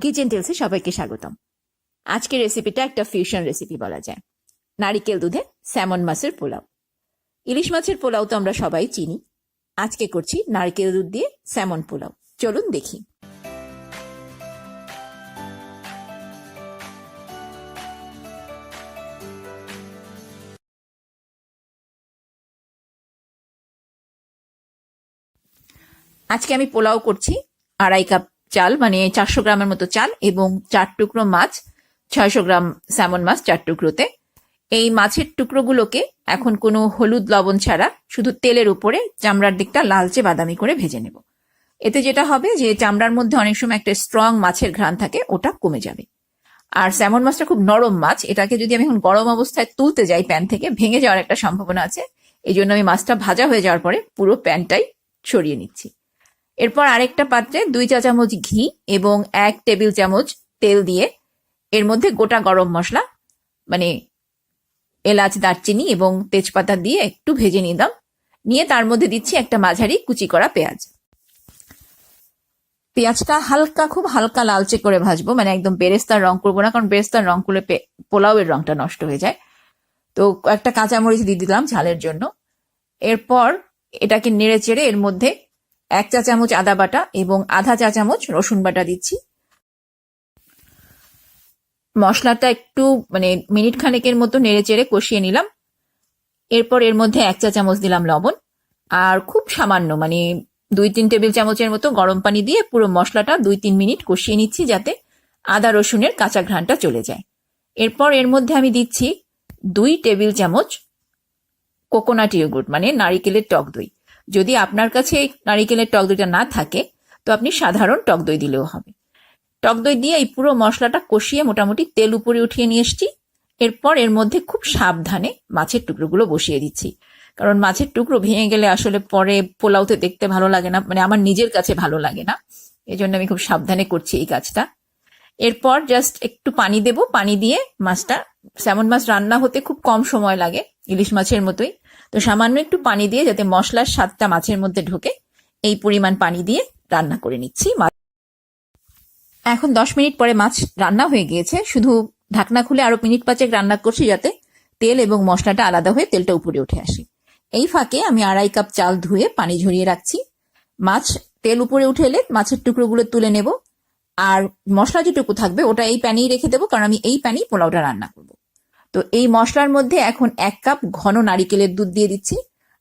Kitchen টেলসে সবাইকে স্বাগতম। আজকের রেসিপিটা একটা ফিউশন রেসিপি বলা যায়। নারিকেল দুধে স্যামন মাছের পোলাও। ইলিশ মাছের পোলাও তো আমরা সবাই চিনি, আজকে করছি নারিকেল দুধ দিয়ে স্যামন পোলাও। চলুন দেখি। আজকে আমি পোলাও করছি 2.5 কাপ চাল, মানে 400 গ্রামের মতো চাল এবং 4 টুকরো মাছ, 600 গ্রাম স্যামন মাছ 4 টুকরোতে। এই মাছের টুকরোগুলোকে এখন কোনো হলুদ লবণ ছাড়া শুধু তেলের উপরে চামড়ার দিকটা লালচে বাদামি করে ভেজে নেব। এতে যেটা হবে যে চামড়ার মধ্যে অনেক সময় একটা স্ট্রং মাছের ঘ্রাণ থাকে, ওটা কমে যাবে। আর স্যামন মাছটা খুব নরম মাছ, এটাকে যদি আমি এখন গরম অবস্থায় তুলতে যাই প্যান থেকে, ভেঙে যাওয়ার একটা সম্ভাবনা আছে। এই জন্য আমি মাছটা ভাজা হয়ে যাওয়ার পরে পুরো প্যানটাই সরিয়ে নিচ্ছি। এরপর আরেকটা পাত্রে 2 চা চামচ ঘি এবং 1 টেবিল চামচ তেল দিয়ে এর মধ্যে গোটা গরম মশলা, মানে এলাচ, দারচিনি এবং তেজপাতা দিয়ে একটু ভেজে নিলাম। নিয়ে তার মধ্যে দিচ্ছি একটা মাঝারি কুচি করা পেঁয়াজ। পেঁয়াজটা খুব হালকা লালচে করে ভাজবো, মানে একদম বেরেস্তার রং করবো না, কারণ বেরেস্তার রং করলে পোলাওয়ের রংটা নষ্ট হয়ে যায়। তো একটা কাঁচামরিচ দিয়ে দিলাম ঝালের জন্য। এরপর এটাকে নেড়ে চেড়ে এর মধ্যে 1 চা চামচ আদা বাটা এবং আধা চা চামচ রসুন বাটা দিচ্ছি। মশলাটা একটু মানে মিনিট খানেকের মতো নেড়ে চেড়ে কষিয়ে নিলাম। এরপর এর মধ্যে 1 চা চামচ দিলাম লবণ আর খুব সামান্য, মানে 2-3 টেবিল চামচের মতো গরম পানি দিয়ে পুরো মশলাটা 2-3 মিনিট কষিয়ে নিচ্ছি, যাতে আদা রসুনের কাঁচা ঘ্রাণটা চলে যায়। এরপর এর মধ্যে আমি দিচ্ছি 2 টেবিল চামচ কোকোনাট ইয়োগurt, মানে নারিকেলের টক দই। যদি আপনার কাছে নারিকেলের টক দইটা না থাকে তো আপনি সাধারণ টক দই দিলেও হবে। টক দই দিয়ে এই পুরো মশলাটা কষিয়ে মোটামুটি তেল উপরে উঠিয়ে নিয়ে এসছি। এরপর এর মধ্যে খুব সাবধানে মাছের টুকরোগুলো বসিয়ে দিচ্ছি, কারণ মাছের টুকরো ভেঙে গেলে আসলে পরে পোলাওতে দেখতে ভালো লাগে না, মানে আমার নিজের কাছে ভালো লাগে না। এই জন্য আমি খুব সাবধানে করছি এই কাজটা। এরপর জাস্ট একটু পানি দেব, পানি দিয়ে মাছটা, স্যামন মাছ রান্না হতে খুব কম সময় লাগে ইলিশ মাছের মতোই, তো সামান্য একটু পানি দিয়ে যাতে মশলার স্বাদটা মাছের মধ্যে ঢোকে, এই পরিমাণ পানি দিয়ে রান্না করে নিচ্ছি। এখন 10 মিনিট পরে মাছ রান্না হয়ে গিয়েছে, শুধু ঢাকনা খুলে আরো মিনিট 5 রান্না করছি যাতে তেল এবং মশলাটা আলাদা হয়ে তেলটা উপরে উঠে আসে। এই ফাঁকে আমি 2.5 কাপ চাল ধুয়ে পানি ঝরিয়ে রাখছি। মাছ তেল উপরে উঠে এলে মাছের টুকরোগুলো তুলে নেব, আর মশলা যেটুকু থাকবে ওটা এই প্যানেই রেখে দেবো, কারণ আমি এই প্যানেই পোলাওটা রান্না করব। তো এই মশলার মধ্যে এখন 1 কাপ ঘন নারিকেলের দুধ দিয়ে দিচ্ছি,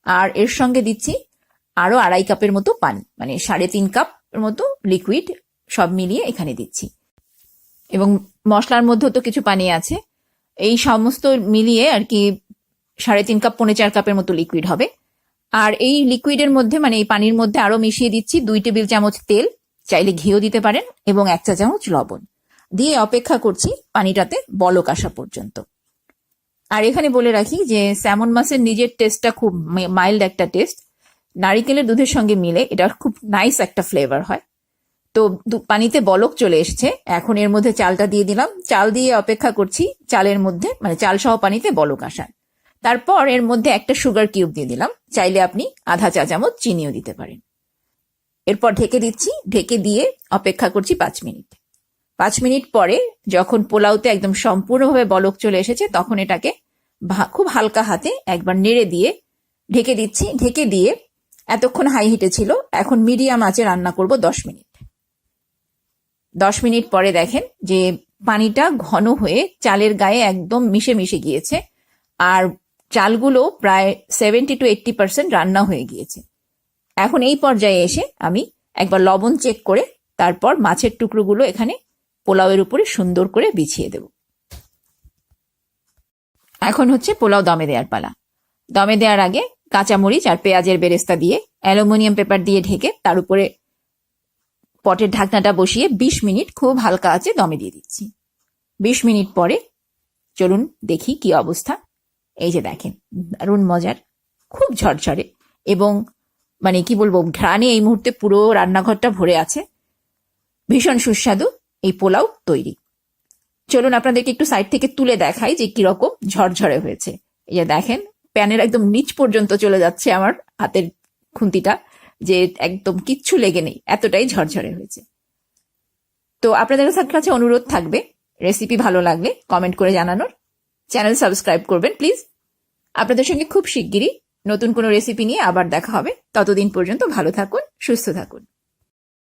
আর এর সঙ্গে দিচ্ছি আরো 2.5 কাপের মতো পানি, মানে 3.5 কাপের মতো লিকুইড সব মিলিয়ে এখানে দিচ্ছি। এবং মশলার মধ্যেও তো কিছু পানি আছে, এই সমস্ত মিলিয়ে আর কি 3.5 কাপ 4.5 কাপের মতো লিকুইড হবে। আর এই লিকুইডের মধ্যে, মানে এই পানির মধ্যে আরো মিশিয়ে দিচ্ছি 2 টেবিল চামচ তেল, চাইলে ঘিও দিতে পারেন, এবং 1 চা চামচ লবণ দিয়ে অপেক্ষা করছি পানিটাতে বলক আসা পর্যন্ত। আর এখানে বলে রাখি যে স্যামন মাছের নিজের টেস্টটা খুব মাইল্ড একটা টেস্ট, নারিকেলের দুধের সঙ্গে মিলে এটা খুব নাইস একটা ফ্লেভার হয়। তো পানিতে বলক চলে এসছে, এখন এর মধ্যে চালটা দিয়ে দিলাম। চাল দিয়ে অপেক্ষা করছি চালের মধ্যে, মানে চাল সহ পানিতে বলক আসার। তারপর এর মধ্যে একটা সুগার কিউব দিয়ে দিলাম, চাইলে আপনি আধা চা চামচ চিনিও দিতে পারেন। এরপর ঢেকে দিচ্ছি, ঢেকে দিয়ে অপেক্ষা করছি 5 মিনিট। 5 মিনিট পরে যখন পোলাওতে একদম সম্পূর্ণভাবে বলক চলে এসেছে, তখন এটাকে খুব হালকা হাতে একবার নেড়ে দিয়ে ঢেকে দিচ্ছি। ঢেকে দিয়ে এতক্ষণ হাই হিটে ছিল, এখন মিডিয়াম আঁচে রান্না করব 10 মিনিট। 10 মিনিট পরে দেখেন যে পানিটা ঘন হয়ে চালের গায়ে একদম মিশে মিশে গিয়েছে, আর চালগুলো প্রায় 70 to 80% রান্না হয়ে গিয়েছে। এখন এই পর্যায়ে এসে আমি একবার লবণ চেক করে তারপর মাছের টুকরোগুলো এখানে পোলাওয়ের উপরে সুন্দর করে বিছিয়ে দেব। এখন হচ্ছে পোলাও দমে দেওয়ার পালা। দমে দেওয়ার আগে কাঁচামরিচ আর পেঁয়াজের বেরেস্তা দিয়ে অ্যালুমিনিয়াম পেপার দিয়ে ঢেকে তার উপরে পটের ঢাকনাটা বসিয়ে 20 মিনিট খুব হালকা আঁচে দমে দিয়ে দিচ্ছি। 20 মিনিট পরে চলুন দেখি কি অবস্থা। এই যে দেখেন, দারুণ মজার, খুব ঝরঝরে, এবং মানে কি বলবো, ঘ্রাণে এই মুহূর্তে পুরো রান্নাঘরটা ভরে আছে। ভীষণ সুস্বাদু এই পোলাও তৈরি। চলুন আপনাদেরকে একটু সাইড থেকে তুলে দেখাই যে কিরকম ঝরঝরে হয়েছে। এই যে দেখেন, প্যানের একদম নিচ পর্যন্ত চলে যাচ্ছে আমার হাতের খুন্তিটা, যে একদম কিচ্ছু লেগে নেই, এতটাই ঝরঝরে হয়েছে। তো আপনাদের কাছে অনুরোধ থাকবে রেসিপি ভালো লাগলে কমেন্ট করে জানানোর, চ্যানেল সাবস্ক্রাইব করবেন প্লিজ। আপনাদের সঙ্গে খুব শিগগিরই নতুন কোনো রেসিপি নিয়ে আবার দেখা হবে। ততদিন পর্যন্ত ভালো থাকুন, সুস্থ থাকুন।